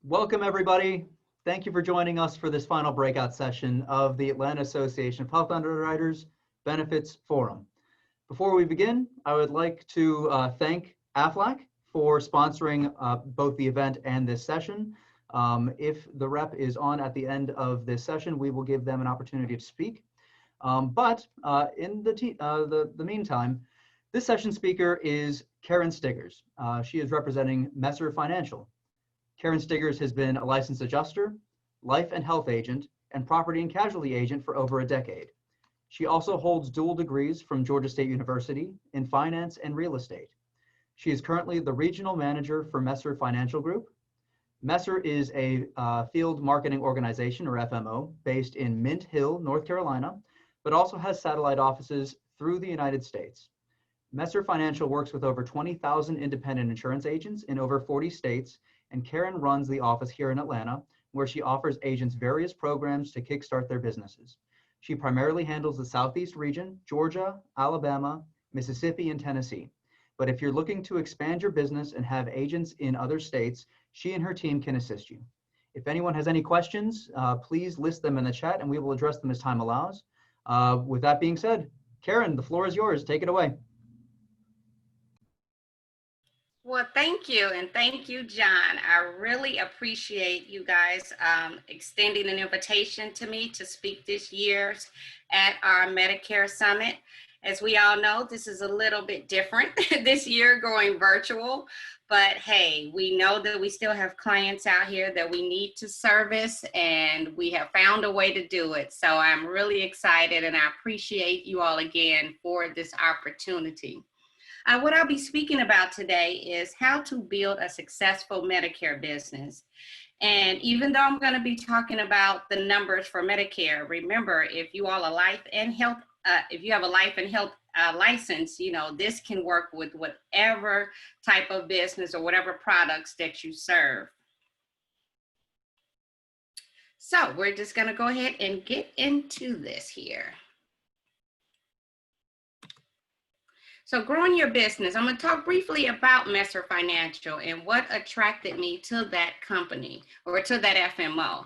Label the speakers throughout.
Speaker 1: Welcome, everybody. Thank you for joining us for this final breakout session of the Atlanta Association of Health Underwriters Benefits Forum. Before we begin, I would like to thank AFLAC for sponsoring both the event and this session. If the rep is on at the end of this session, we will give them an opportunity to speak. But in the meantime, this session speaker is Karen Stiggers. She is representing Messer Financial. Karen Stiggers has been a licensed adjuster, life and health agent, and property and casualty agent for over a decade. She also holds dual degrees from Georgia State University in finance and real estate. She is currently the regional manager for Messer Financial Group. Messer is a field marketing organization, or FMO, based in Mint Hill, North Carolina, but also has satellite offices through the United States. Messer Financial works with over 20,000 independent insurance agents in over 40 states, and Karen runs the office here in Atlanta, where she offers agents various programs to kickstart their businesses. She primarily handles the Southeast region, Georgia, Alabama, Mississippi, and Tennessee. But if you're looking to expand your business and have agents in other states, she and her team can assist you. If anyone has any questions, please list them in the chat and we will address them as time allows. With that being said, Karen, the floor is yours. Take it away.
Speaker 2: Well, thank you. And thank you, John. I really appreciate you guys extending an invitation to me to speak this year at our Medicare Summit. As we all know, this is a little bit different this year, going virtual. But hey, we know that we still have clients out here that we need to service, and we have found a way to do it. So I'm really excited, and I appreciate you all again for this opportunity. What I'll be speaking about today is how to build a successful Medicare business. And even though I'm going to be talking about the numbers for Medicare, remember, if you all are life and health, if you have a life and health license, you know, this can work with whatever type of business or whatever products that you serve. So we're just going to go ahead and get into this here. So growing your business, I'm going to talk briefly about Messer Financial and what attracted me to that company or to that FMO.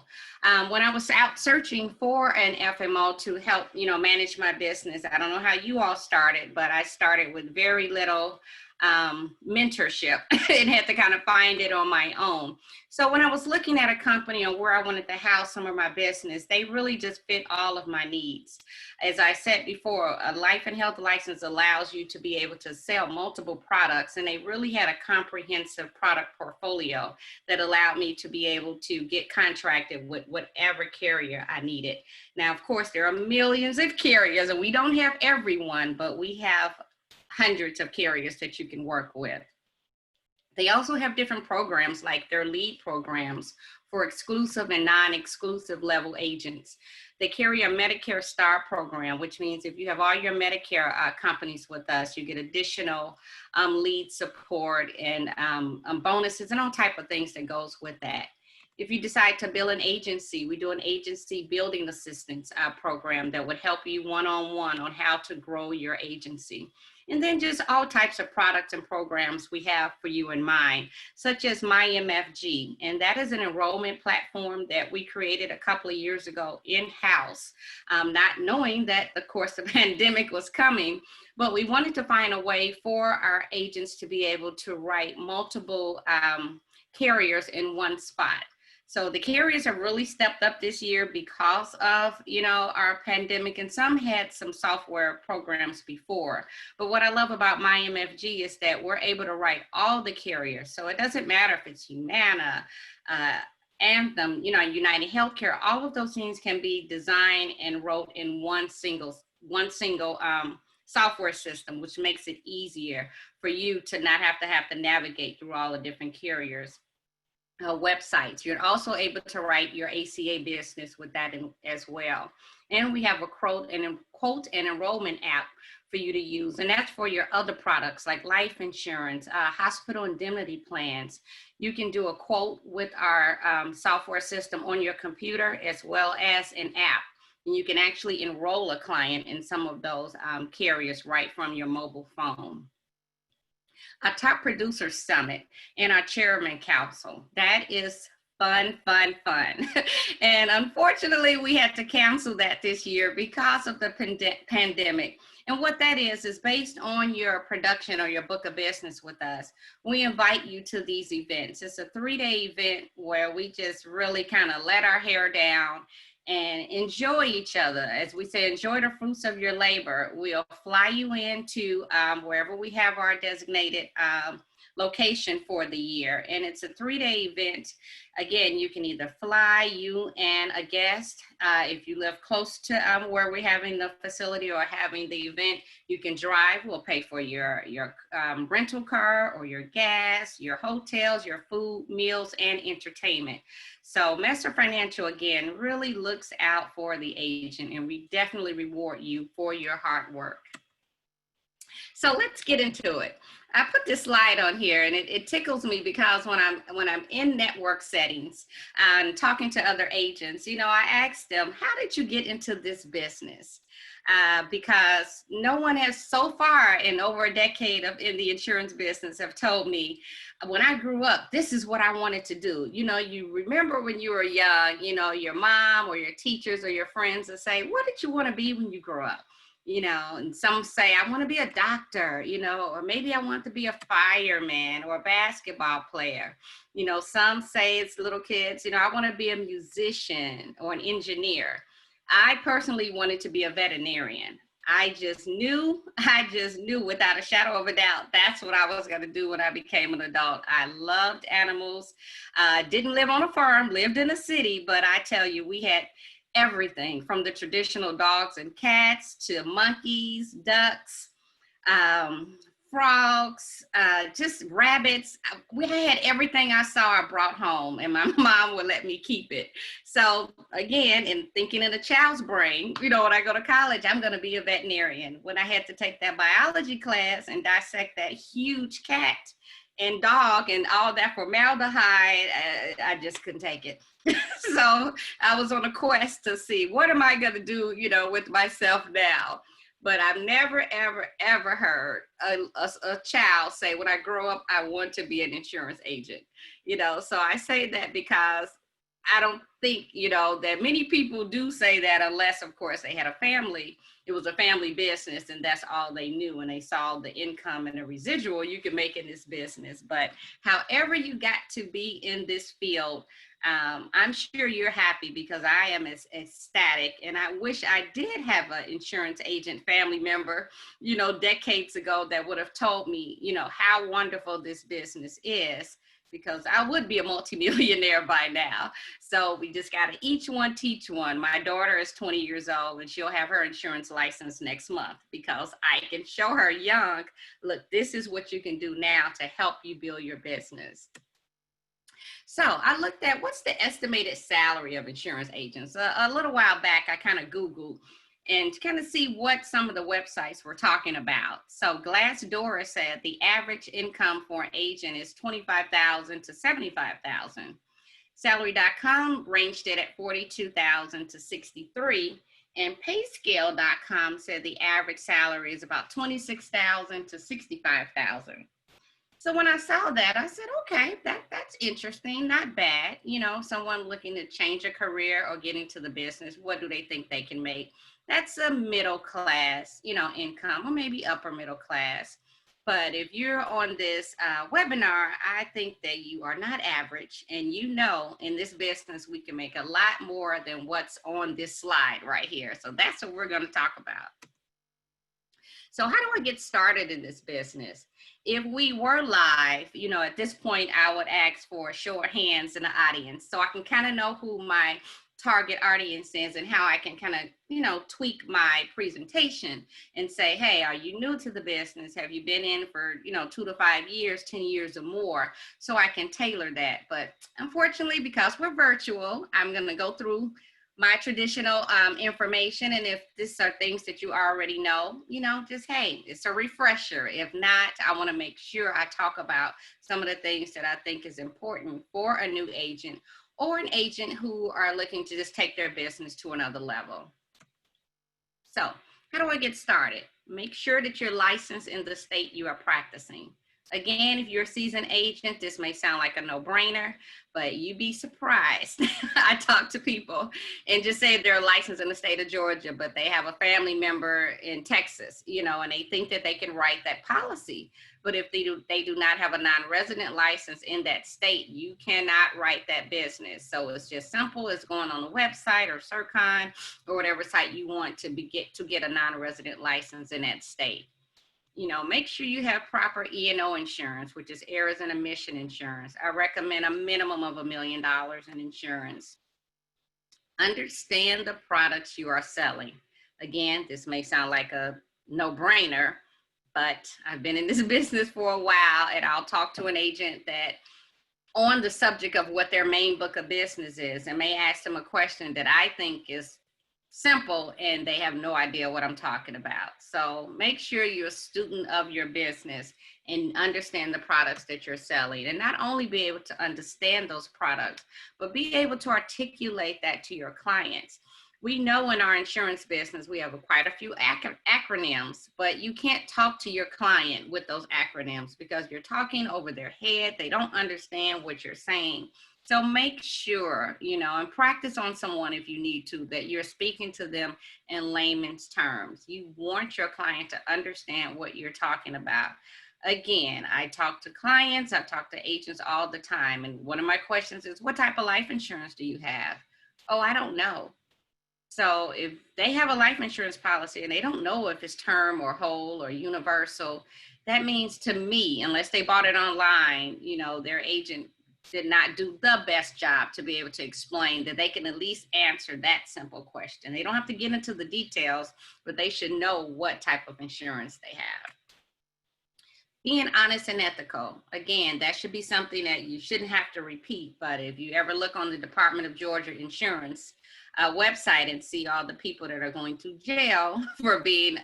Speaker 2: When I was out searching for an FMO to help, manage my business, I don't know how you all started, but I started with very little mentorship and had to kind of find it on my own. So when I was looking at a company on where I wanted to house some of my business, they really just fit all of my needs. As I said before, a life and health license allows you to be able to sell multiple products, and they really had a comprehensive product portfolio that allowed me to be able to get contracted with whatever carrier I needed. Now, of course, there are millions of carriers, and we don't have everyone, but we have hundreds of carriers that you can work with. They also have different programs, like their lead programs for exclusive and non-exclusive level agents. They carry a Medicare Star program, which means if you have all your Medicare companies with us, you get additional lead support and bonuses and all type of things that goes with that. If you decide to build an agency, we do an agency building assistance program that would help you one-on-one on how to grow your agency. And then just all types of products and programs we have for you in mind, such as MyMFG. And that is an enrollment platform that we created a couple of years ago in-house, not knowing that, of course, the pandemic was coming, but we wanted to find a way for our agents to be able to write multiple carriers in one spot. So the carriers have really stepped up this year because of, our pandemic, and some had some software programs before. But what I love about MyMFG is that we're able to write all the carriers. So it doesn't matter if it's Humana, Anthem, United Healthcare, all of those things can be designed and wrote in one single software system, which makes it easier for you to not have to navigate through all the different carriers. Websites. You're also able to write your ACA business with that as well. And we have a quote and enrollment app for you to use. And that's for your other products like life insurance, hospital indemnity plans. You can do a quote with our software system on your computer as well as an app. And you can actually enroll a client in some of those carriers right from your mobile phone. Our Top Producer Summit and our Chairman Council. That is fun, fun, fun. And unfortunately, we had to cancel that this year because of the pandemic. And what that is based on your production or your book of business with us. We invite you to these events. It's a 3-day event where we just really kind of let our hair down and enjoy each other. As we say, enjoy the fruits of your labor. We'll fly you into wherever we have our designated location for the year. And it's a 3-day event. Again, you can either fly, you and a guest. If you live close to where we're having the facility or having the event, you can drive. We'll pay for your rental car or your gas, your hotels, your food, meals, and entertainment. So Messer Financial, again, really looks out for the agent, and we definitely reward you for your hard work. So let's get into it. I put this slide on here, and it tickles me because when I'm in network settings and talking to other agents, you know, I ask them, how did you get into this business? Because no one has so far in over a decade in the insurance business have told me, when I grew up, this is what I wanted to do. You know, you remember when you were young, you know, your mom or your teachers or your friends would say, what did you want to be when you grow up? You know, and some say, I want to be a doctor, you know, or maybe I want to be a fireman or a basketball player. You know, some say it's little kids, you know, I want to be a musician or an engineer. I personally wanted to be a veterinarian. I just knew without a shadow of a doubt, that's what I was going to do when I became an adult. I loved animals. Didn't live on a farm, lived in a city, but I tell you, we had everything from the traditional dogs and cats to monkeys, ducks, frogs, just rabbits. We had everything I saw I brought home, and my mom would let me keep it. So again, in thinking in a child's brain, you know, when I go to college, I'm going to be a veterinarian. When I had to take that biology class and dissect that huge cat and dog and all that formaldehyde, I just couldn't take it. So I was on a quest to see, what am I going to do, you know, with myself now? But I've never, ever, ever heard a child say, when I grow up, I want to be an insurance agent. You know, so I say that because I don't think, you know, that many people do say that unless, of course, they had a family. It was a family business and that's all they knew, and they saw the income and the residual you can make in this business. But however you got to be in this field, I'm sure you're happy, because I am ecstatic, and I wish I did have an insurance agent family member, you know, decades ago that would have told me, you know, how wonderful this business is, because I would be a multimillionaire by now. So we just got to each one teach one. My daughter is 20 years old, and she'll have her insurance license next month, because I can show her young, look, this is what you can do now to help you build your business. So I looked at what's the estimated salary of insurance agents. A little while back, I kind of Googled and to kind of see what some of the websites were talking about. So Glassdoor said the average income for an agent is $25,000 to $75,000. Salary.com ranged it at $42,000 to $63,000. And Payscale.com said the average salary is about $26,000 to $65,000. So when I saw that, I said, okay, that's interesting, not bad. You know, someone looking to change a career or get into the business, what do they think they can make? That's a middle class, you know, income, or maybe upper middle class. But if you're on this webinar, I think that you are not average. And you know, in this business, we can make a lot more than what's on this slide right here. So that's what we're going to talk about. So how do I get started in this business? If we were live, you know, at this point, I would ask for a show of hands in the audience, so I can kind of know who my target audience is and how I can kind of, you know, tweak my presentation and say, hey, are you new to the business? Have you been in for, you know, 2 to 5 years, 10 years or more? So I can tailor that. But unfortunately, because we're virtual, I'm going to go through my traditional information. And if these are things that you already know, you know, just, hey, it's a refresher. If not, I want to make sure I talk about some of the things that I think is important for a new agent or an agent who are looking to just take their business to another level. So how do I get started? Make sure that you're licensed in the state you are practicing. Again, if you're a seasoned agent, this may sound like a no-brainer, but you'd be surprised. I talk to people and just say they're licensed in the state of Georgia, but they have a family member in Texas, and they think that they can write that policy. But if they do not have a non-resident license in that state, you cannot write that business. So it's just simple as going on the website or Circon or whatever site you want to get a non-resident license in that state. Make sure you have proper E&O insurance, which is errors and omission insurance. I recommend a minimum of $1 million in insurance. Understand the products you are selling. Again, this may sound like a no-brainer, but I've been in this business for a while, and I'll talk to an agent that on the subject of what their main book of business is, and may ask them a question that I think is simple and they have no idea what I'm talking about. So make sure you're a student of your business and understand the products that you're selling, and not only be able to understand those products, but be able to articulate that to your clients. We know in our insurance business, we have quite a few acronyms, but you can't talk to your client with those acronyms because you're talking over their head. They don't understand what you're saying. So make sure, and practice on someone if you need to, that you're speaking to them in layman's terms. You want your client to understand what you're talking about. Again, I talk to clients, I talk to agents all the time. And one of my questions is, what type of life insurance do you have? Oh, I don't know. So if they have a life insurance policy and they don't know if it's term or whole or universal, that means to me, unless they bought it online, their agent did not do the best job to be able to explain that they can at least answer that simple question. They don't have to get into the details, but they should know what type of insurance they have. Being honest and ethical. Again, that should be something that you shouldn't have to repeat, but if you ever look on the Department of Georgia Insurance website and see all the people that are going to jail for being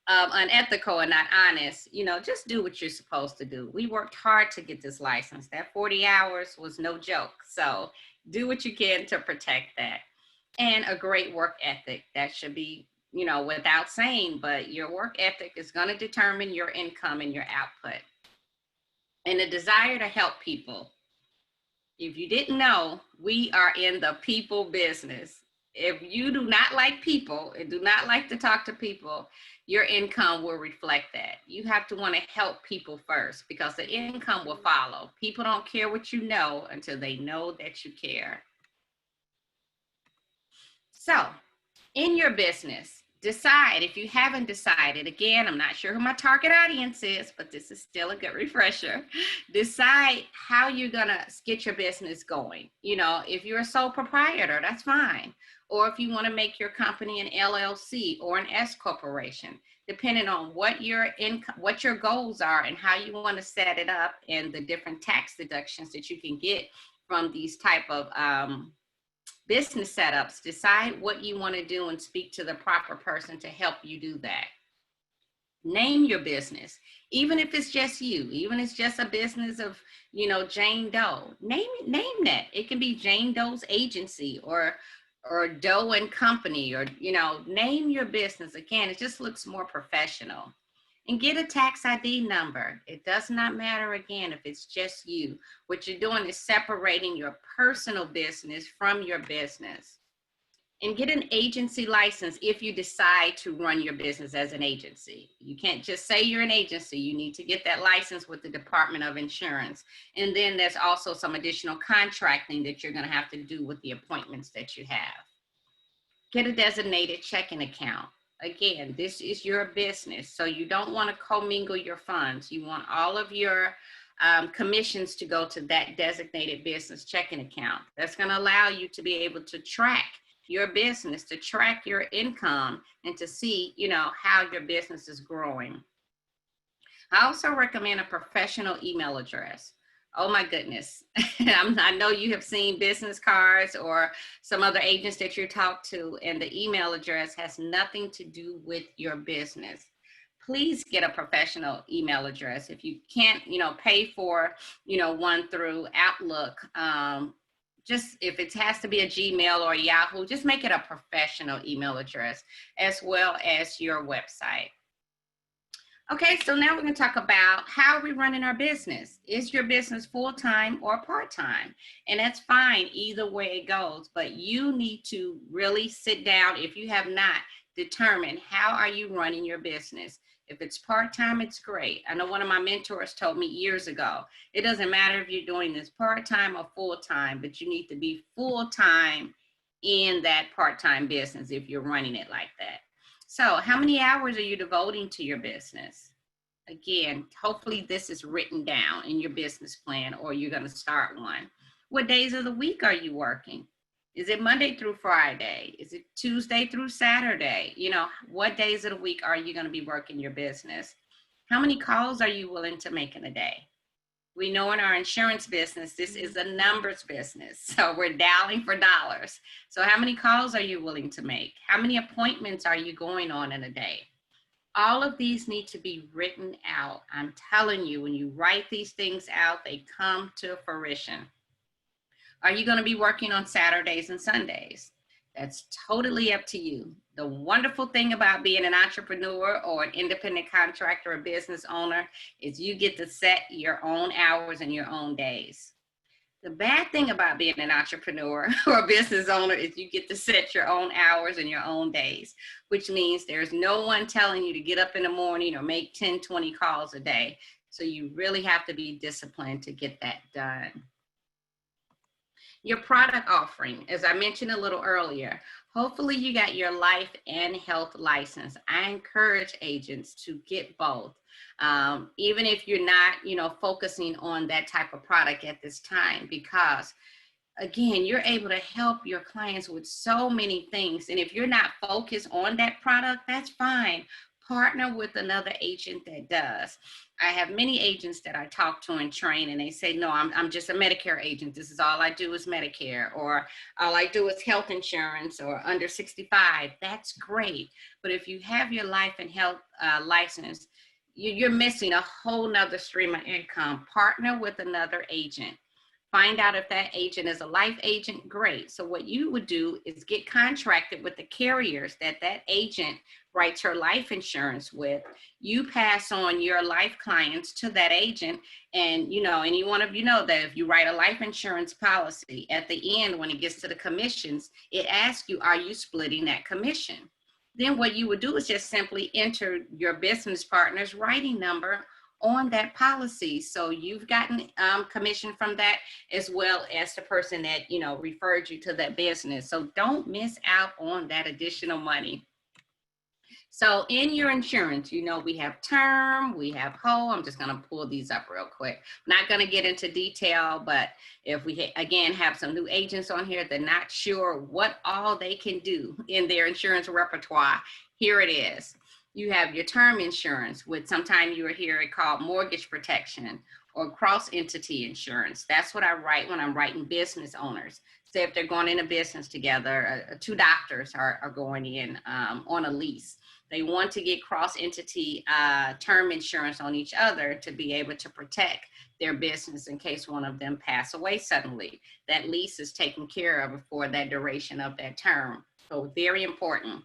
Speaker 2: unethical and not honest, just do what you're supposed to do. We worked hard to get this license. That 40 hours was no joke. So do what you can to protect that. And a great work ethic. That should be, without saying, but your work ethic is going to determine your income and your output. And a desire to help people. If you didn't know, we are in the people business. If you do not like people and do not like to talk to people, your income will reflect that. You have to want to help people first because the income will follow. People don't care what you know until they know that you care. So, in your business, decide. If you haven't decided, again, I'm not sure who my target audience is, but this is still a good refresher. Decide how you're going to get your business going. If you're a sole proprietor, that's fine. Or if you want to make your company an LLC or an S corporation, depending on what your income, what your goals are and how you want to set it up and the different tax deductions that you can get from these type of business setups. Decide what you want to do and speak to the proper person to help you do that. Name your business, even if it's just you, even if it's just a business of, Jane Doe. Name that. It can be Jane Doe's agency or Doe and Company, or name your business. Again, it just looks more professional. And get a tax ID number. It does not matter, again, if it's just you. What you're doing is separating your personal business from your business. And get an agency license if you decide to run your business as an agency. You can't just say you're an agency. You need to get that license with the Department of Insurance. And then there's also some additional contracting that you're going to have to do with the appointments that you have. Get a designated checking account. Again, this is your business, so you don't want to commingle your funds. You want all of your commissions to go to that designated business checking account. That's going to allow you to be able to track your business, to track your income, and to see, how your business is growing. I also recommend a professional email address. Oh my goodness. I know you have seen business cards or some other agents that you talk to, and the email address has nothing to do with your business. Please get a professional email address. If you can't, pay for, one through Outlook, just if it has to be a Gmail or a Yahoo, just make it a professional email address as well as your website. Okay, so now we're going to talk about how we're running our business. Is your business full-time or part-time? And that's fine either way it goes, but you need to really sit down, if you have not, determine how are you running your business. If it's part-time, it's great. I know one of my mentors told me years ago, it doesn't matter if you're doing this part-time or full-time, but you need to be full-time in that part-time business if you're running it like that. So how many hours are you devoting to your business? Again, hopefully this is written down in your business plan or you're going to start one. What days of the week are you working? Is it Monday through Friday? Is it Tuesday through Saturday? You know, what days of the week are you going to be working your business? How many calls are you willing to make in a day? We know in our insurance business, this is a numbers business. So we're dialing for dollars. So how many calls are you willing to make? How many appointments are you going on in a day? All of these need to be written out. I'm telling you, when you write these things out, they come to fruition. Are you going to be working on Saturdays and Sundays? That's totally up to you. The wonderful thing about being an entrepreneur or an independent contractor or business owner is you get to set your own hours and your own days. The bad thing about being an entrepreneur or a business owner is you get to set your own hours and your own days, which means there's no one telling you to get up in the morning or make 10, 20 calls a day. So you really have to be disciplined to get that done. Your product offering, as I mentioned a little earlier, hopefully you got your life and health license. I encourage agents to get both. Even if you're not, focusing on that type of product at this time, because again, you're able to help your clients with so many things. And if you're not focused on that product, that's fine. Partner with another agent that does. I have many agents that I talk to and train, and they say, no, I'm just a Medicare agent. This is all I do is Medicare, or all I do is health insurance, or under 65. That's great. But if you have your life and health license, you're missing a whole nother stream of income. Partner with another agent. Find out if that agent is a life agent, great. So what you would do is get contracted with the carriers that agent writes her life insurance with. You pass on your life clients to that agent, and any one of you know that if you write a life insurance policy, at the end when it gets to the commissions, it asks you, are you splitting that commission? Then what you would do is just simply enter your business partner's writing number on that policy. So you've gotten commission from that, as well as the person that, referred you to that business. So don't miss out on that additional money. So in your insurance, we have term, we have whole. I'm just going to pull these up real quick. I'm not going to get into detail, but if we, again, have some new agents on here, they're not sure what all they can do in their insurance repertoire, here it is. You have your term insurance, with sometimes you will hear it called mortgage protection or cross entity insurance. That's what I write when I'm writing business owners. Say if they're going into business together, two doctors are going in on a lease. They want to get cross entity term insurance on each other to be able to protect their business in case one of them pass away suddenly. That lease is taken care of for that duration of that term. So very important.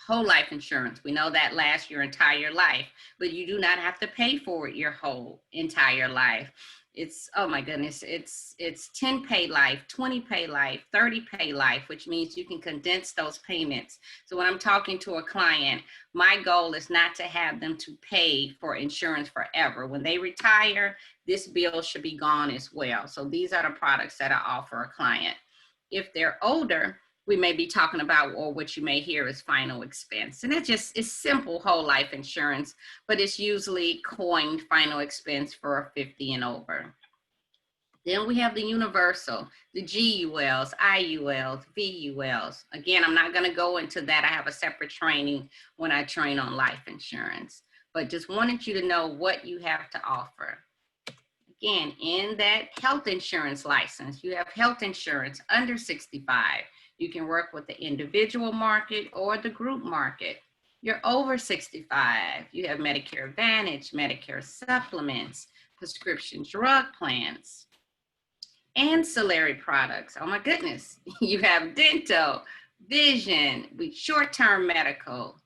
Speaker 2: Whole life insurance, we know that lasts your entire life, but you do not have to pay for it your whole entire life. It's, oh my goodness, it's 10 pay life, 20 pay life, 30 pay life, which means you can condense those payments. So when I'm talking to a client, my goal is not to have them to pay for insurance forever. When they retire, this bill should be gone as well. So these are the products that I offer a client. If they're older, we may be talking about, or what you may hear is final expense. And it just is simple whole life insurance, but it's usually coined final expense for 50 and over. Then we have the universal, the GULs, IULs, VULs. Again, I'm not going to go into that. I have a separate training when I train on life insurance, but just wanted you to know what you have to offer. Again, in that health insurance license, you have health insurance under 65. You can work with the individual market or the group market. You're over 65. You have Medicare Advantage, Medicare supplements, prescription drug plans, ancillary products. Oh my goodness. You have dental, vision, short-term medical,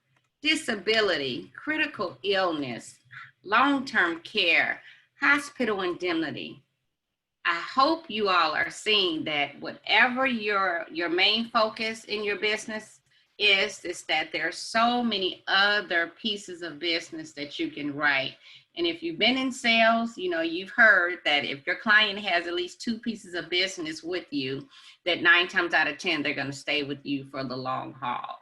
Speaker 2: disability, critical illness, long-term care, hospital indemnity. I hope you all are seeing that whatever your main focus in your business is that there's so many other pieces of business that you can write. And if you've been in sales, you know, you've heard that if your client has at least 2 pieces of business with you, that 9 times out of 10, they're going to stay with you for the long haul.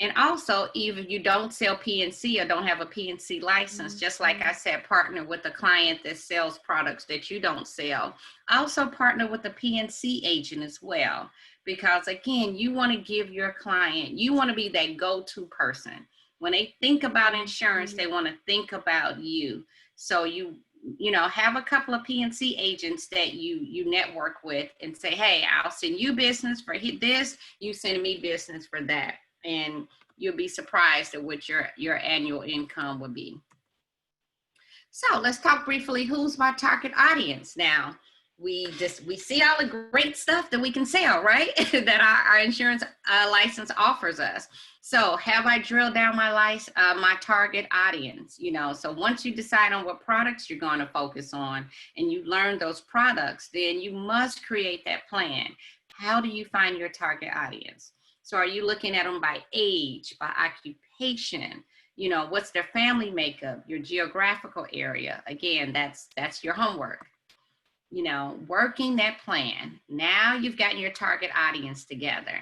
Speaker 2: And also, even if you don't sell PNC or don't have a PNC license, just like I said, partner with a client that sells products that you don't sell. Also partner with a PNC agent as well. Because again, you want to give your client, you want to be that go-to person. When they think about insurance, they want to think about you. So you know, have a couple of PNC agents that you network with and say, hey, I'll send you business for this, you send me business for that. And you'll be surprised at what your annual income will be. So let's talk briefly, who's my target audience? Now, we see all the great stuff that we can sell, right? That our insurance license offers us. So have I drilled down my target audience? You know, so once you decide on what products you're going to focus on and you learn those products, then you must create that plan. How do you find your target audience? So are you looking at them by age, by occupation? You know, what's their family makeup, your geographical area? Again, that's your homework. You know, working that plan. Now you've gotten your target audience together.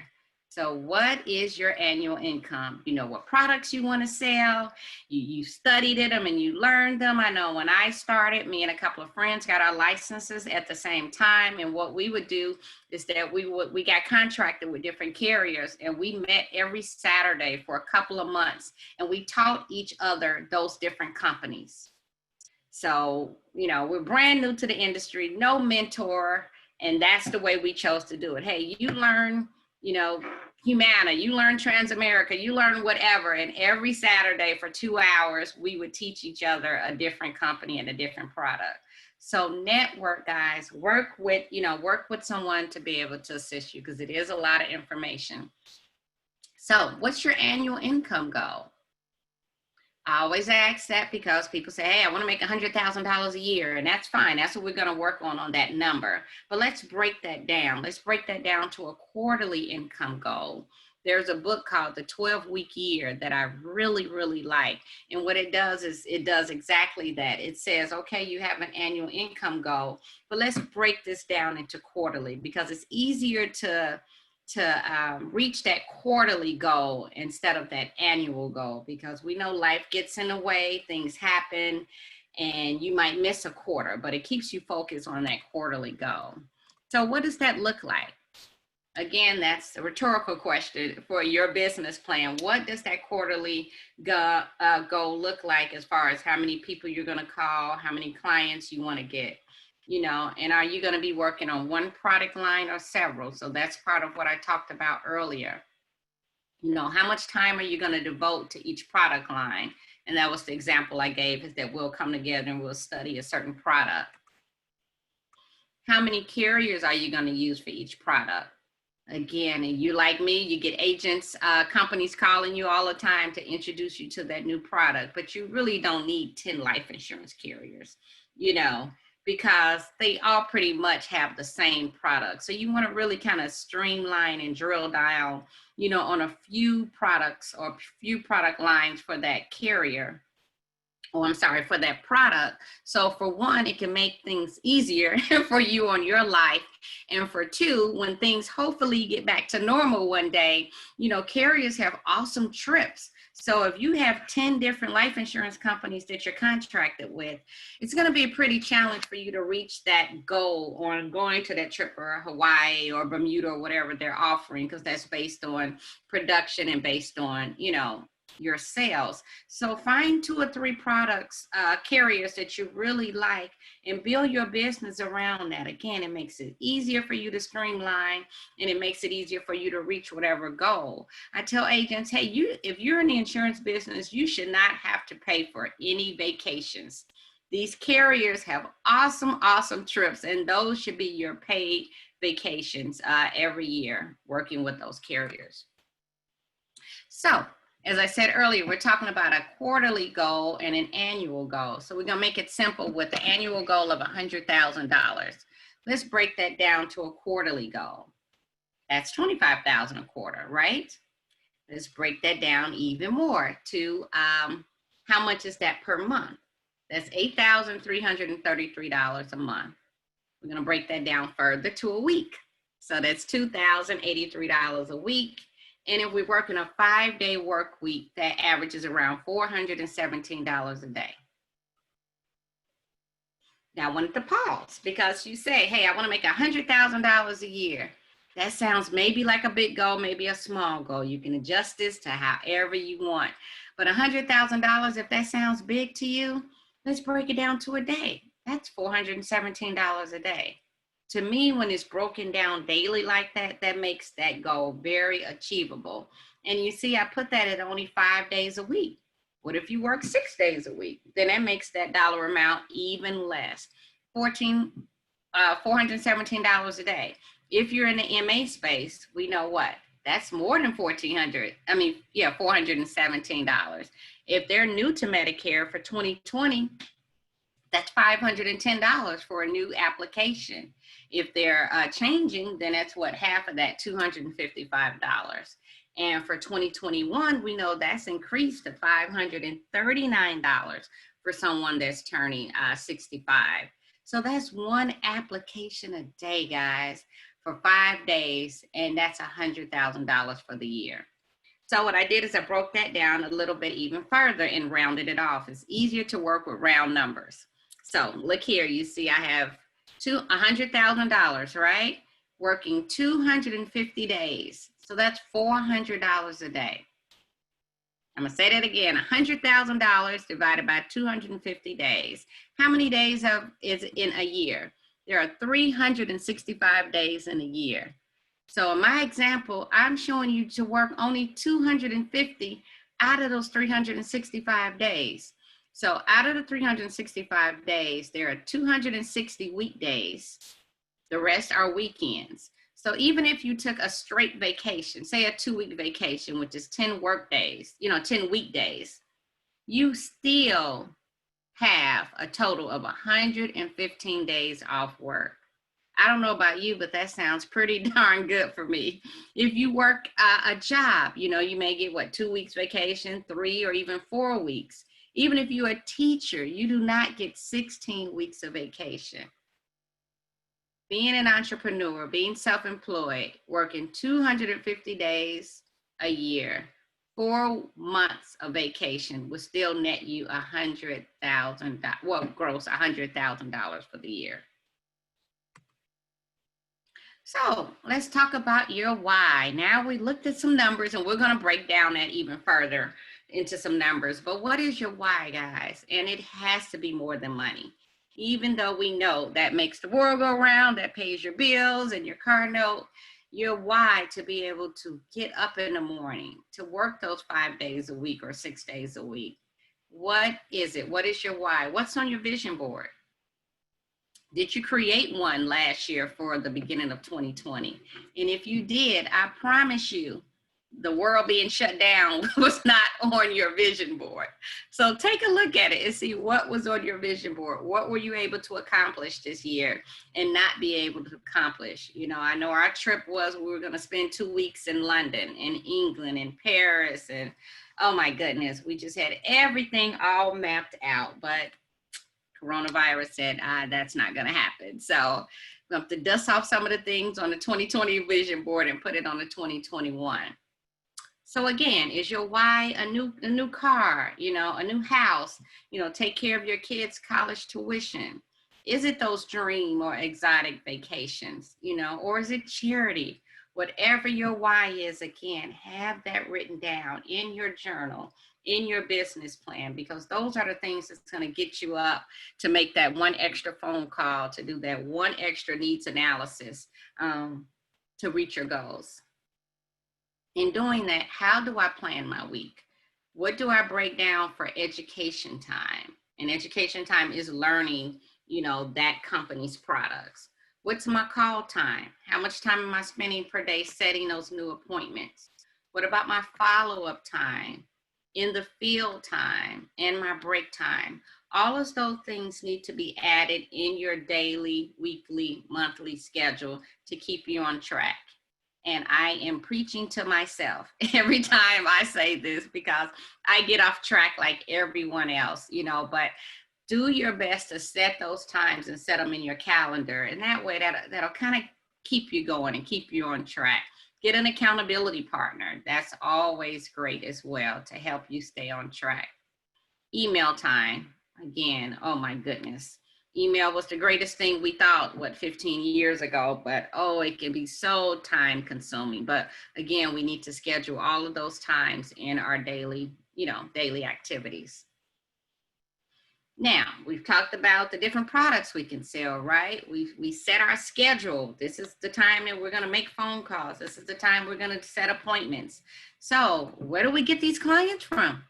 Speaker 2: So what is your annual income? You know what products you want to sell. You studied them and you learned them. I know when I started, me and a couple of friends got our licenses at the same time. And what we would do is that we got contracted with different carriers and we met every Saturday for a couple of months and we taught each other those different companies. So, you know, we're brand new to the industry, no mentor, and that's the way we chose to do it. Hey, you learn, you know, Humana, you learn Transamerica, you learn whatever, and every Saturday for 2 hours, we would teach each other a different company and a different product. So network, guys, work with someone to be able to assist you because it is a lot of information. So what's your annual income goal? I always ask that because people say, hey, I want to make $100,000 a year, and that's fine. That's what we're going to work on that number. But let's break that down. Let's break that down to a quarterly income goal. There's a book called The 12-Week Year that I really, really like. And what it does is it does exactly that. It says, okay, you have an annual income goal, but let's break this down into quarterly because it's easier to reach that quarterly goal instead of that annual goal, because we know life gets in the way, things happen, and you might miss a quarter, but it keeps you focused on that quarterly goal. So what does that look like? Again, that's a rhetorical question for your business plan. What does that quarterly goal look like as far as how many people you're going to call, how many clients you want to get? You know, and are you going to be working on one product line or several? So that's part of what I talked about earlier. You know, how much time are you going to devote to each product line? And that was the example I gave, is that we'll come together and we'll study a certain product. How many carriers are you going to use for each product? Again, and you like me, you get agents, companies calling you all the time to introduce you to that new product, but you really don't need 10 life insurance carriers, you know, because they all pretty much have the same product. So you want to really kind of streamline and drill down, you know, on a few products or few product lines for that carrier. For that product. So for one, it can make things easier for you on your life. And for two, when things hopefully get back to normal one day, you know, carriers have awesome trips. So if you have 10 different life insurance companies that you're contracted with, it's going to be a pretty challenge for you to reach that goal on going to that trip, or Hawaii or Bermuda or whatever they're offering, because that's based on production and based on, you know, your sales. So find 2 or 3 products, carriers that you really like, and build your business around that. Again, it makes it easier for you to streamline, and it makes it easier for you to reach whatever goal. I tell agents, hey, if you're in the insurance business, you should not have to pay for any vacations. These carriers have awesome, awesome trips, and those should be your paid vacations every year working with those carriers. So As I said earlier, we're talking about a quarterly goal and an annual goal. So we're gonna make it simple with the annual goal of $100,000. Let's break that down to a quarterly goal. That's $25,000 a quarter, right? Let's break that down even more to how much is that per month? That's $8,333 a month. We're gonna break that down further to a week. So that's $2,083 a week. And if we work in a 5-day work week, that averages around $417 a day. Now I wanted to pause because you say, hey, I want to make $100,000 a year. That sounds maybe like a big goal, maybe a small goal. You can adjust this to however you want. But $100,000, if that sounds big to you, let's break it down to a day. That's $417 a day. To me, when it's broken down daily like that, that makes that goal very achievable. And you see, I put that at only 5 days a week. What if you work 6 days a week? Then that makes that dollar amount even less. $417 a day. If you're in the MA space, we know what? That's more than $417. If they're new to Medicare for 2020, that's $510 for a new application. If they're changing, then that's what, half of that, $255. And for 2021, we know that's increased to $539 for someone that's turning 65. So that's one application a day, guys, for 5 days, and that's $100,000 for the year. So what I did is I broke that down a little bit even further and rounded it off. It's easier to work with round numbers. So look here, you see I have $100,000, right? Working 250 days. So that's $400 a day. I'm gonna say that again, $100,000 divided by 250 days. How many days is in a year? There are 365 days in a year. So in my example, I'm showing you to work only 250 out of those 365 days. So out of the 365 days, there are 260 weekdays. The rest are weekends. So even if you took a straight vacation, say a 2-week vacation, which is 10 work days, 10 weekdays, you still have a total of 115 days off work. I don't know about you, but that sounds pretty darn good for me. If you work a job, you may get 2 weeks vacation, 3 or even 4 weeks. Even if you're a teacher, you do not get 16 weeks of vacation. Being an entrepreneur, being self-employed, working 250 days a year, 4 months of vacation will still net you $100,000, gross $100,000 for the year. So let's talk about your why. Now we looked at some numbers and we're going to break down that even further into some numbers. But what is your why, guys? And it has to be more than money. Even though we know that makes the world go round, that pays your bills and your car note, your why to be able to get up in the morning, to work those 5 days a week or 6 days a week. What is it? What is your why? What's on your vision board? Did you create one last year for the beginning of 2020? And if you did, I promise you, the world being shut down was not on your vision board. So take a look at it and see what was on your vision board. What were you able to accomplish this year and not be able to accomplish? I know our trip was, we were going to spend 2 weeks in London, in England, in Paris, and oh my goodness, we just had everything all mapped out. But coronavirus said, that's not going to happen. So we have to dust off some of the things on the 2020 vision board and put it on the 2021. So again, is your why a new car, a new house, take care of your kids' college tuition? Is it those dream or exotic vacations, or is it charity? Whatever your why is, again, have that written down in your journal, in your business plan, because those are the things that's going to get you up to make that one extra phone call, to do that one extra needs analysis, to reach your goals. In doing that, how do I plan my week? What do I break down for education time? And education time is learning, that company's products. What's my call time? How much time am I spending per day setting those new appointments? What about my follow-up time? in the field time, and my break time. All of those things need to be added in your daily, weekly, monthly schedule to keep you on track. And I am preaching to myself every time I say this because I get off track like everyone else, but do your best to set those times and set them in your calendar. And that way that'll kind of keep you going and keep you on track. Get an accountability partner. That's always great as well to help you stay on track. Email time. Again, oh my goodness. Email was the greatest thing we thought, 15 years ago, but it can be so time consuming. But again, we need to schedule all of those times in our daily activities. Now, we've talked about the different products we can sell, right? We set our schedule. This is the time that we're going to make phone calls. This is the time we're going to set appointments. So where do we get these clients from?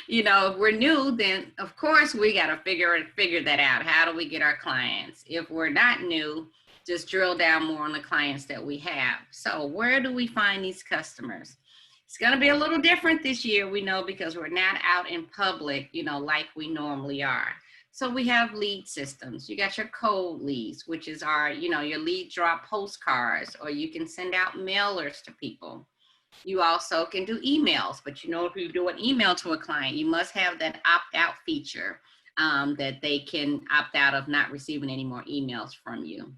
Speaker 2: If we're new, then of course we got to figure that out. How do we get our clients? If we're not new, just drill down more on the clients that we have. So where do we find these customers? It's going to be a little different this year, we know, because we're not out in public, like we normally are. So we have lead systems. You got your cold leads, which is our, your lead drop postcards, or you can send out mailers to people. You also can do emails, but if you do an email to a client, you must have that opt-out feature that they can opt out of not receiving any more emails from you.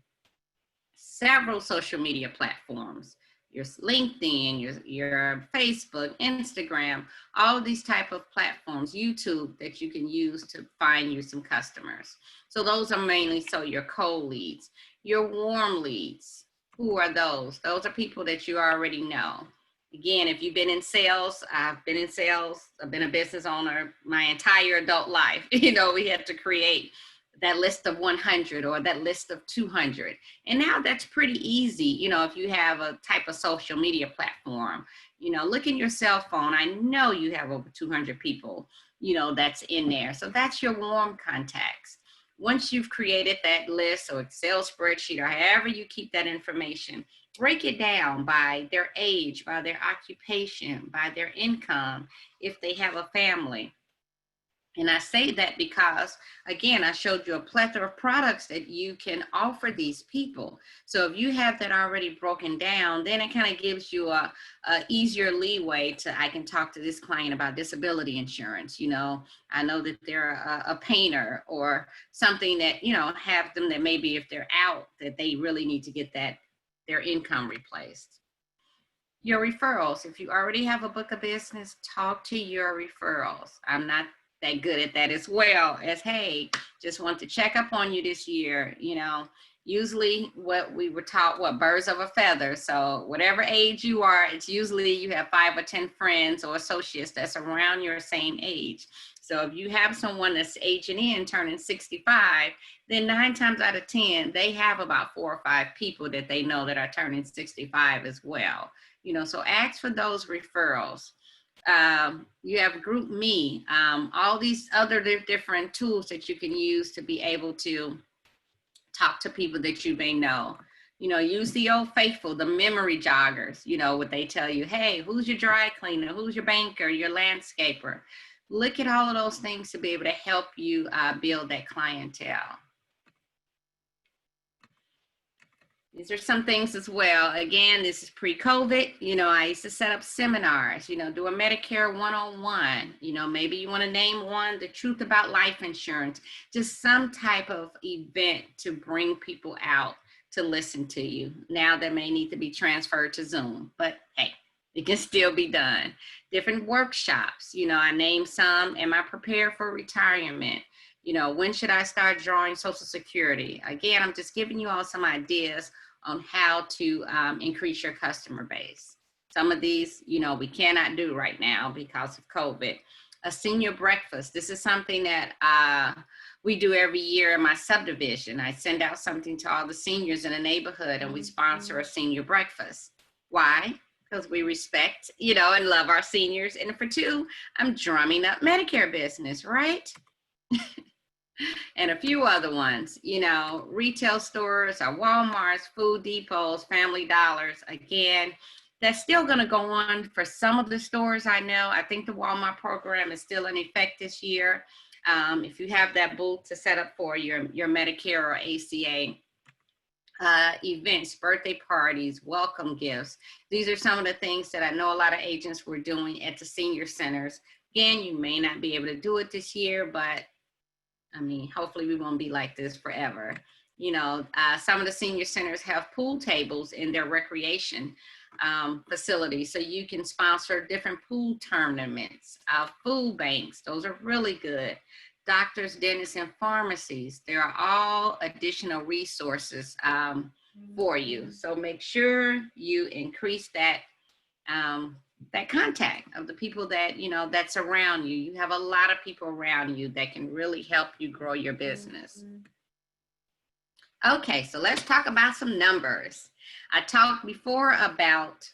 Speaker 2: Several social media platforms. Your LinkedIn, your Facebook, Instagram, all of these type of platforms, YouTube, that you can use to find you some customers. So those are mainly your cold leads. Your warm leads, who are those? Those are people that you already know. Again, if you've been in sales, I've been in sales, I've been a business owner my entire adult life. We had to create that list of 100 or that list of 200. And now that's pretty easy, if you have a type of social media platform. Look in your cell phone. I know you have over 200 people, that's in there. So that's your warm contacts. Once you've created that list or Excel spreadsheet or however you keep that information, break it down by their age, by their occupation, by their income, if they have a family. And I say that because, again, I showed you a plethora of products that you can offer these people. So if you have that already broken down, then it kind of gives you a easier leeway I can talk to this client about disability insurance. I know that they're a painter or something that, have them that maybe if they're out, that they really need to get their income replaced. Your referrals. If you already have a book of business, talk to your referrals. I'm not that good at that as well as, hey, just want to check up on you this year. Usually what we were taught, birds of a feather. So whatever age you are, it's usually you have 5 or 10 friends or associates that's around your same age. So if you have someone that's aging in, turning 65, then 9 times out of 10, they have about 4 or 5 people that they know that are turning 65 as well. So ask for those referrals. You have GroupMe, all these other different tools that you can use to be able to talk to people that you may know. Use the old faithful, the memory joggers, what they tell you, hey, who's your dry cleaner? Who's your banker, your landscaper? Look at all of those things to be able to help you build that clientele. These are some things as well. Again, this is pre-COVID. I used to set up seminars, do a Medicare 101. Maybe you want to name one, the truth about life insurance, just some type of event to bring people out to listen to you. Now that may need to be transferred to Zoom, but hey, it can still be done. Different workshops, I named some. Am I prepared for retirement? When should I start drawing Social Security? Again, I'm just giving you all some ideas on how to increase your customer base. Some of these, we cannot do right now because of COVID. A senior breakfast. This is something that we do every year in my subdivision. I send out something to all the seniors in the neighborhood and we sponsor a senior breakfast. Why? Because we respect, and love our seniors. And for 2, I'm drumming up Medicare business, right? And a few other ones, retail stores, our Walmarts, Food Depots, Family Dollars. Again, That's still going to go on for some of the stores I know. I think the Walmart program is still in effect this year. If you have that booth to set up for your Medicare or ACA events, birthday parties, welcome gifts. These are some of the things that I know a lot of agents were doing at the senior centers. Again, you may not be able to do it this year, but I mean, hopefully we won't be like this forever. You know, some of the senior centers have pool tables in their recreation facilities, so you can sponsor different pool tournaments, food banks. Those are really good. Doctors, dentists, and pharmacies. There are all additional resources for you. So make sure you increase that that contact of the people that, you know, that's around you. You have a lot of people around you that can really help you grow your business. Okay, so let's talk about some numbers. I talked before about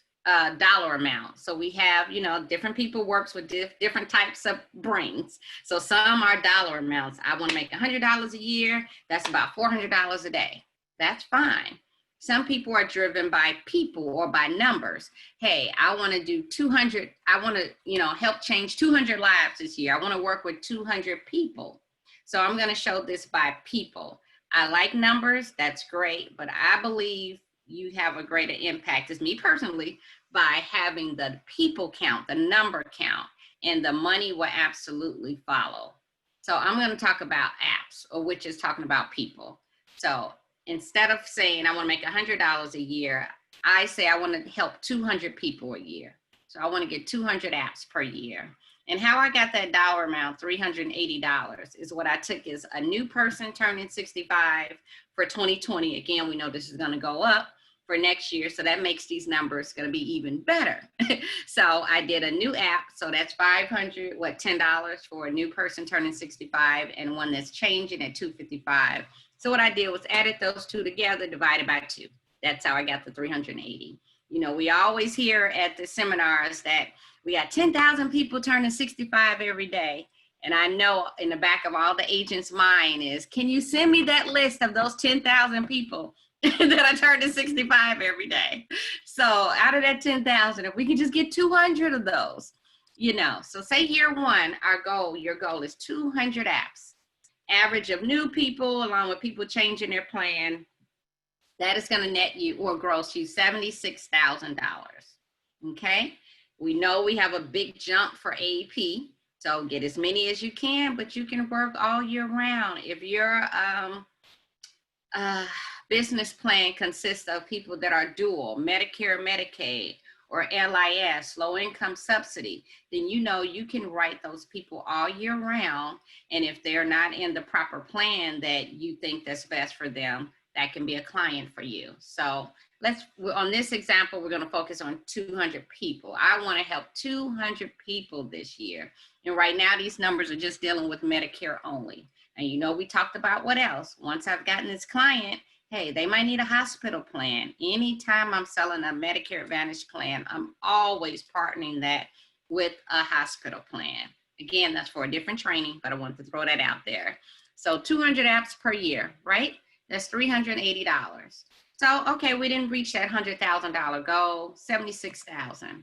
Speaker 2: dollar amount. So we have, you know, different people works with different types of brains. So some are dollar amounts. I want to make $100 a year. That's about $400 a day. That's fine. Some people are driven by people or by numbers. Hey, I want to do 200. I want to, you know, help change 200 lives this year. I want to work with 200 people. So I'm going to show this by people. I like numbers. That's great. But I believe you have a greater impact, as me personally, by having the people count, the number count, and the money will absolutely follow. So I'm going to talk about apps, or which is talking about people. So instead of saying I want to make $100 a year, I say I want to help 200 people a year. So I want to get 200 apps per year. And how I got that dollar amount, $380, is what I took as a new person turning 65 for 2020. Again, we know this is going to go up for next year. So that makes these numbers going to be even better. So I did a new app. So that's $10 for a new person turning 65 and one that's changing at 255. So what I did was added those two together, divided by 2. That's how I got the 380. You know, we always hear at the seminars that we got 10,000 people turning 65 every day. And I know in the back of all the agents' mind is, can you send me that list of those 10,000 people that are turning 65 every day? So out of that 10,000, if we can just get 200 of those, you know, so say year one, your goal is 200 apps. Average of new people along with people changing their plan, that is going to net you or gross you $76,000. Okay. We know we have a big jump for AEP. So get as many as you can, but you can work all year round. If your business plan consists of people that are dual, Medicare, Medicaid, or LIS, low income subsidy, then you know you can write those people all year round. And if they're not in the proper plan that you think that's best for them, that can be a client for you. So on this example, we're going to focus on 200 people. I want to help 200 people this year. And right now, these numbers are just dealing with Medicare only. And you know, we talked about what else. Once I've gotten this client, hey, they might need a hospital plan. Anytime I'm selling a Medicare Advantage plan, I'm always partnering that with a hospital plan. Again, that's for a different training, but I wanted to throw that out there. So 200 apps per year, right? That's $380. So, okay, we didn't reach that $100,000 goal, $76,000.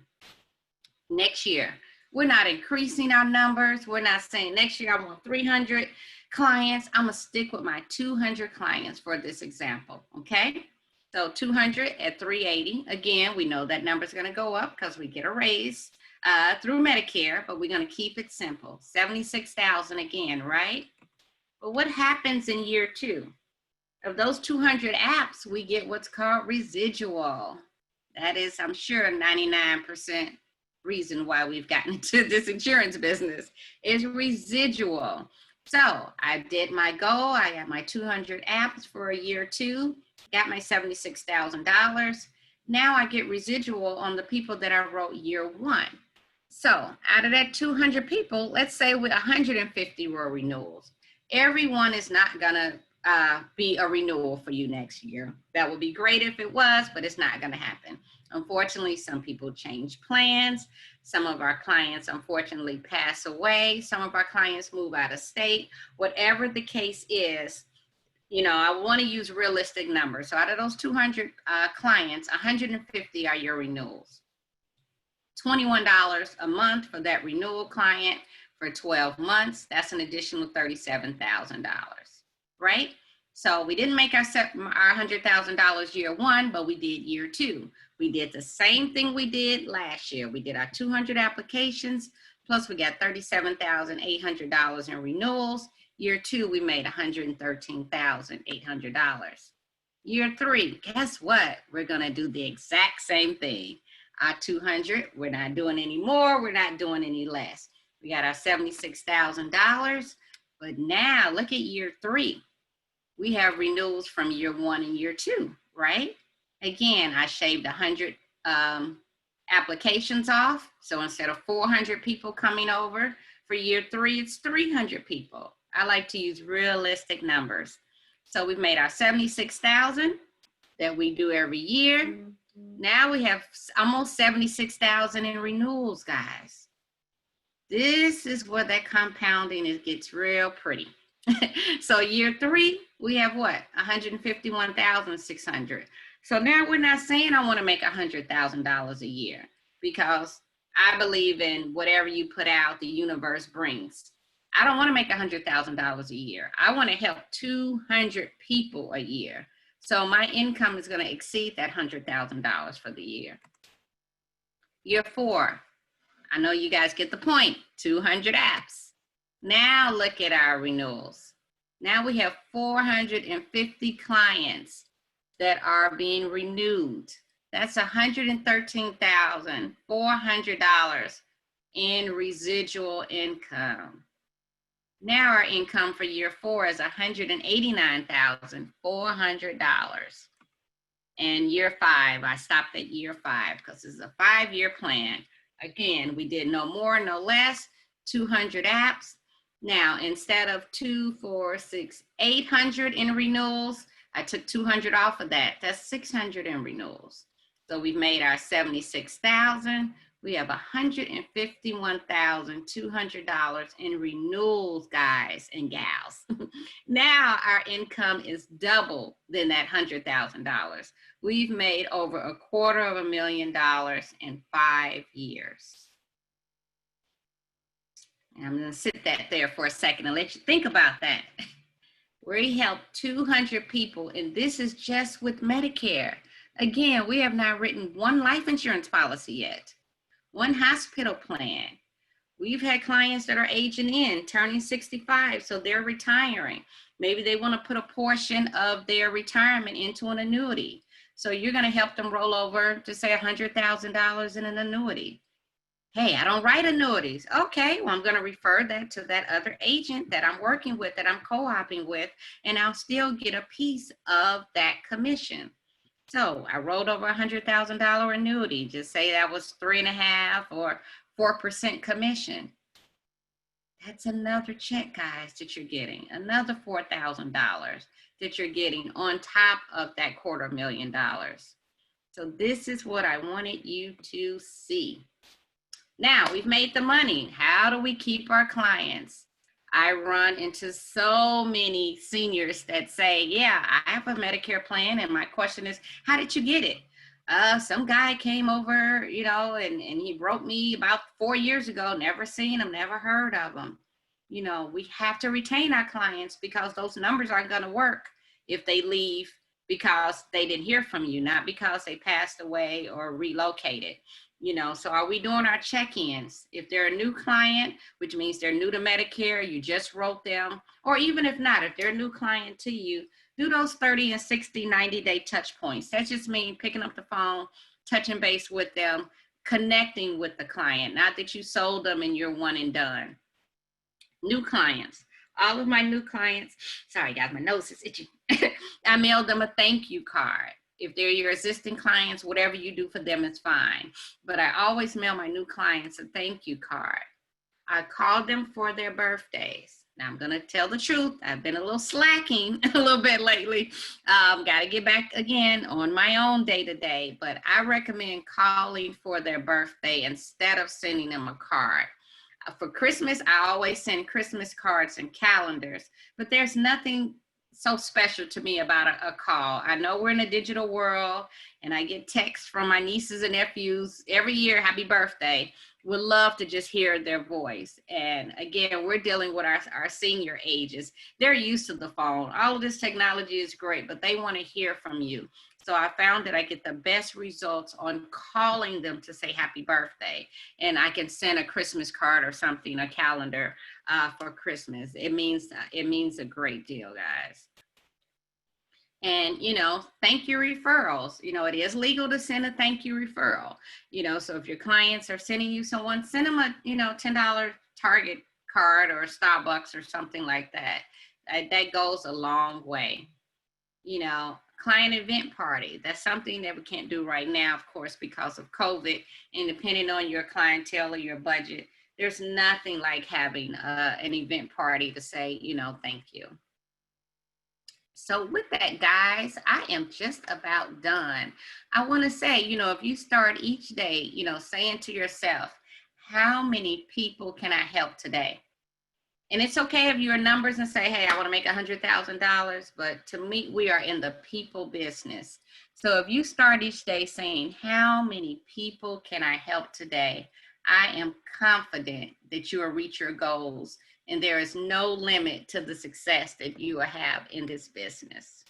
Speaker 2: Next year, we're not increasing our numbers. We're not saying next year I want 300 clients. I'm gonna stick with my 200 clients for this example, okay? So 200 at 380. Again, we know that number's gonna go up because we get a raise through Medicare, but we're gonna keep it simple. 76,000 again, right? But what happens in year 2? Of those 200 apps, we get what's called residual. That is, I'm sure, 99% reason why we've gotten into this insurance business is residual. So I did my goal. I got my 200 apps for a year 2, got my $76,000. Now I get residual on the people that I wrote year 1. So out of that 200 people, let's say with 150 were renewals. Everyone is not gonna be a renewal for you next year. That would be great if it was, but it's not going to happen. Unfortunately, some people change plans. Some of our clients, unfortunately, pass away. Some of our clients move out of state. Whatever the case is, you know, I want to use realistic numbers. So out of those 200 clients, 150 are your renewals. $21 a month for that renewal client for 12 months. That's an additional $37,000, right? So we didn't make our $100,000 year one, but we did year two. We did the same thing we did last year. We did our 200 applications, plus we got $37,800 in renewals. Year two, we made $113,800. Year three, guess what? We're gonna do the exact same thing. Our 200, we're not doing any more, we're not doing any less. We got our $76,000, but now look at year three. We have renewals from year one and year two, right? Again, I shaved 100 applications off. So instead of 400 people coming over for year three, it's 300 people. I like to use realistic numbers. So we've made our 76,000 that we do every year. Now we have almost 76,000 in renewals, guys. This is where that compounding gets real pretty. So year three, we have what? 151,600. So now we're not saying I want to make $100,000 a year, because I believe in whatever you put out, the universe brings. I don't want to make $100,000 a year. I want to help 200 people a year. So my income is going to exceed that $100,000 for the year. Year four, I know you guys get the point, 200 apps. Now look at our renewals. Now we have 450 clients that are being renewed. That's $113,400 in residual income. Now our income for year four is $189,400. And year five, I stopped at year five because it's a 5-year plan. Again, we did no more, no less, 200 apps. Now, instead of 2, 4, 6, 800 in renewals, I took 200 off of that. That's 600 in renewals. So we've made our 76,000. We have $151,200 in renewals, guys and gals. Now our income is double than that $100,000. We've made over $250,000 in 5 years. And I'm going to sit that there for a second and let you think about that. We helped 200 people, and this is just with Medicare. Again, we have not written one life insurance policy yet, one hospital plan. We've had clients that are aging in, turning 65, so they're retiring. Maybe they want to put a portion of their retirement into an annuity. So you're going to help them roll over to say $100,000 in an annuity. Hey, I don't write annuities. Okay, well, I'm going to refer that to that other agent that I'm working with, that I'm co-oping with, and I'll still get a piece of that commission. So I rolled over $100,000 annuity, just say that was 3.5 or 4% commission. That's another check, guys, that you're getting, another $4,000 that you're getting on top of that $250,000. So this is what I wanted you to see. Now we've made the money. How do we keep our clients? I run into so many seniors that say, yeah, I have a Medicare plan. And my question is, how did you get it? Some guy came over, and he wrote me about 4 years ago, never seen him, never heard of him. We have to retain our clients because those numbers aren't going to work if they leave because they didn't hear from you, not because they passed away or relocated. So are we doing our check-ins? If they're a new client, which means they're new to Medicare, you just wrote them, or even if not, if they're a new client to you, do those 30 and 60, 90-day touch points. That just means picking up the phone, touching base with them, connecting with the client, not that you sold them and you're one and done. New clients. All of my new clients, sorry guys, my nose is itchy. I mailed them a thank you card. If they're your existing clients, whatever you do for them is fine. But I always mail my new clients a thank you card. I called them for their birthdays. Now I'm gonna tell the truth. I've been a little slacking a little bit lately. Got to get back again on my own day-to-day, but I recommend calling for their birthday instead of sending them a card. For Christmas, I always send Christmas cards and calendars, but there's nothing so special to me about a call. I know we're in a digital world, and I get texts from my nieces and nephews every year, happy birthday. Would love to just hear their voice. And again, we're dealing with our senior ages. They're used to the phone. All of this technology is great, but they want to hear from you. So I found that I get the best results on calling them to say happy birthday. And I can send a Christmas card or something, a calendar for Christmas. It means a great deal, guys. And, thank you referrals. It is legal to send a thank you referral. So if your clients are sending you someone, send them a, $10 Target card or Starbucks or something like that. That goes a long way. Client event party. That's something that we can't do right now, of course, because of COVID. And depending on your clientele or your budget, there's nothing like having an event party to say, thank you. So with that, guys, I am just about done. I want to say, if you start each day, saying to yourself, how many people can I help today? And it's okay if you're numbers and say, hey, I want to make $100,000. But to me, we are in the people business. So if you start each day saying, how many people can I help today? I am confident that you will reach your goals. And there is no limit to the success that you will have in this business.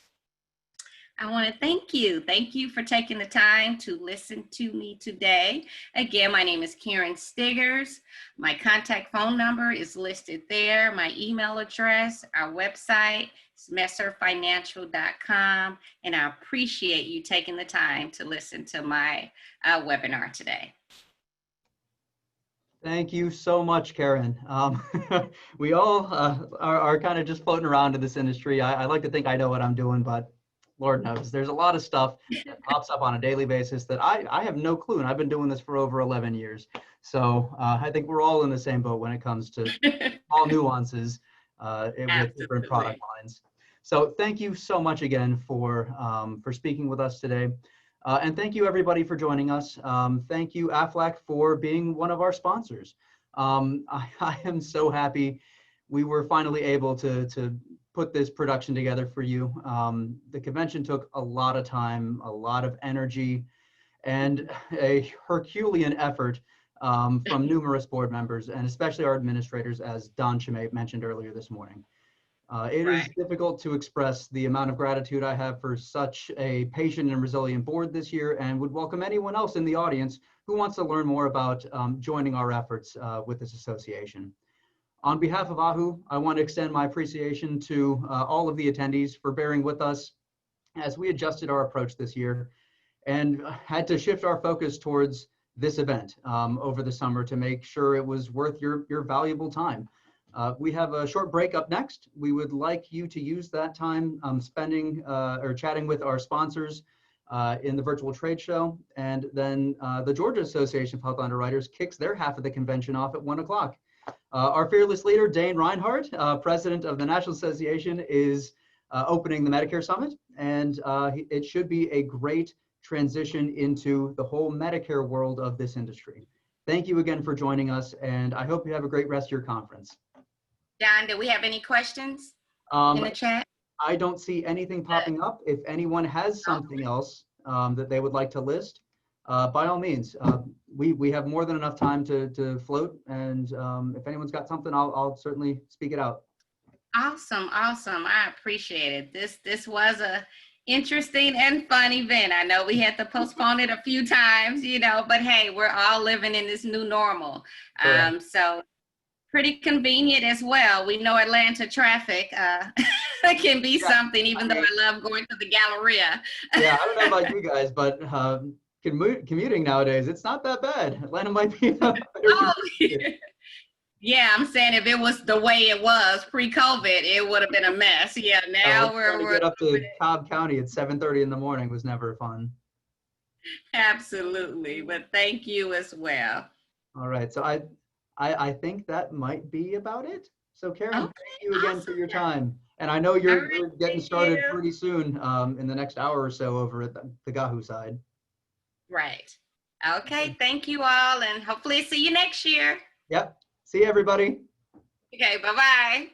Speaker 2: I want to thank you. Thank you for taking the time to listen to me today. Again, my name is Karen Stiggers. My contact phone number is listed there. My email address, our website is messerfinancial.com. And I appreciate you taking the time to listen to my webinar today.
Speaker 1: Thank you so much, Karen. We all are kind of just floating around in this industry. I like to think I know what I'm doing, but Lord knows there's a lot of stuff that pops up on a daily basis that I have no clue, and I've been doing this for over 11 years. So I think we're all in the same boat when it comes to all nuances with different product lines. So thank you so much again for speaking with us today. And thank you, everybody, for joining us. Thank you, Aflac, for being one of our sponsors. I am so happy we were finally able to put this production together for you. The convention took a lot of time, a lot of energy, and a Herculean effort from numerous board members, and especially our administrators, as Don Chimay mentioned earlier this morning. It is difficult to express the amount of gratitude I have for such a patient and resilient board this year, and would welcome anyone else in the audience who wants to learn more about joining our efforts with this association. On behalf of AHU, I want to extend my appreciation to all of the attendees for bearing with us as we adjusted our approach this year and had to shift our focus towards this event over the summer to make sure it was worth your valuable time. We have a short break up next. We would like you to use that time spending or chatting with our sponsors in the virtual trade show. And then the Georgia Association of Health Underwriters kicks their half of the convention off at 1 o'clock. Our fearless leader, Dane Reinhardt, president of the National Association, is opening the Medicare Summit. And it should be a great transition into the whole Medicare world of this industry. Thank you again for joining us, and I hope you have a great rest of your conference.
Speaker 2: Don, do we have any questions in the chat?
Speaker 1: I don't see anything popping up. If anyone has something else that they would like to list, by all means, we have more than enough time to float. And if anyone's got something, I'll certainly speak it out.
Speaker 2: Awesome, awesome. I appreciate it. This was a interesting and fun event. I know we had to postpone it a few times, but hey, we're all living in this new normal. So pretty convenient as well. We know Atlanta traffic can be something, even though I love going to the Galleria.
Speaker 1: Yeah, I don't know about you guys, but commuting nowadays, it's not that bad. Atlanta might be
Speaker 2: Yeah, I'm saying if it was the way it was pre-COVID, it would have been a mess. Yeah, now we're
Speaker 1: get up to Cobb County at 7:30 in the morning was never fun.
Speaker 2: Absolutely, but thank you as well.
Speaker 1: All right, so I think that might be about it. So Karen, thank you again for your time. And I know you're getting started pretty soon in the next hour or so over at the Gahu side.
Speaker 2: Right. Okay, thank you all, and hopefully see you next year.
Speaker 1: Yep. See you, everybody.
Speaker 2: Okay, bye-bye.